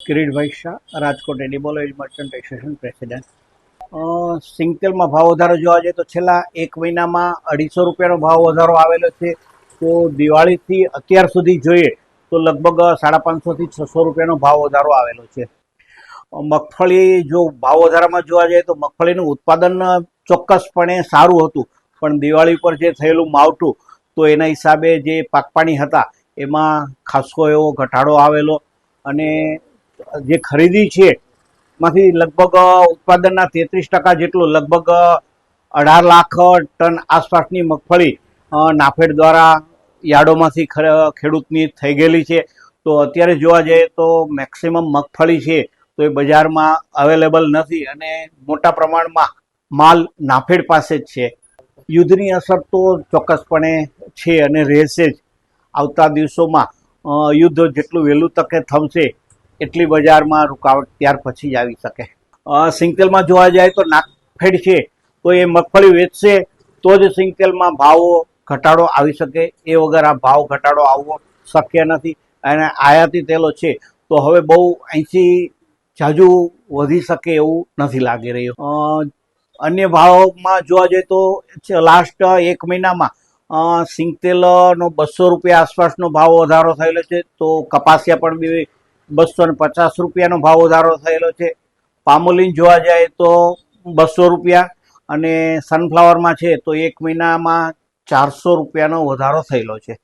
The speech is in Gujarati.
Kiritbhai Shah, Rajkot edible oil merchant association president. સિંગતેલમાં ભાવ વધારો જોવા જઈએ તો છેલ્લા એક મહિનામાં 250 રૂપિયાનો ભાવ વધારો આવેલો છે. તો દિવાળીથી અત્યાર સુધી જોઈએ તો લગભગ 550 થી 600 રૂપિયાનો ભાવ વધારો આવેલો છે. મગફળી જો ભાવ વધારામાં જોવા જઈએ તો મગફળીનું ઉત્પાદન ચોક્કસપણે સારું હતું, પણ દિવાળી પર જે થયેલું માવઠું, તો એના હિસાબે જે પાક પાણી હતા એમાં ખાસો એવો ઘટાડો આવેલો. અને જે ખરીદી છે માંથી લગભગ ઉત્પાદનના 33% જેટલું, લગભગ 18 લાખ ટન આસપાસની મગફળી નાફેડ દ્વારા યાર્ડોમાંથી ખેડૂતની થઈ ગયેલી છે. તો અત્યારે જોવા જઈએ તો મેક્સિમમ મગફળી છે તો એ બજારમાં અવેલેબલ નથી અને મોટા પ્રમાણમાં માલ નાફેડ પાસે જ છે. યુદ્ધની અસર તો ચોક્કસપણે છે અને રહેશે જ. આવતા દિવસોમાં યુદ્ધ જેટલું વહેલું તકે થમશે એટલી બજારમાં રૂકાવટ ત્યાર પછી જ આવી શકે. સિંગતેલમાં જોવા જાય તો નાફેડ છે તો એ મગફળી વેચશે તો જ સિંગતેલમાં ભાવો ઘટાડો આવી શકે, એ વગર આ ભાવ ઘટાડો આવવો શક્ય નથી. અને આયાતી તેલો છે તો હવે બહુ અહીંથી જાજુ વધી શકે એવું નથી લાગી રહ્યું. અન્ય ભાવમાં જોવા જઈએ તો લાસ્ટ એક મહિનામાં સિંગતેલનો 200 રૂપિયા આસપાસનો ભાવ વધારો થયેલો છે. તો કપાસિયા પણ બી 250 રૂપિયાનો ભાવ વધારો થયેલો છે. પામોલીન જોવા જાય તો 200 રૂપિયા અને સનફ્લાવરમાં છે તો એક મહિનામાં 400 રૂપિયાનો વધારો થયેલો છે.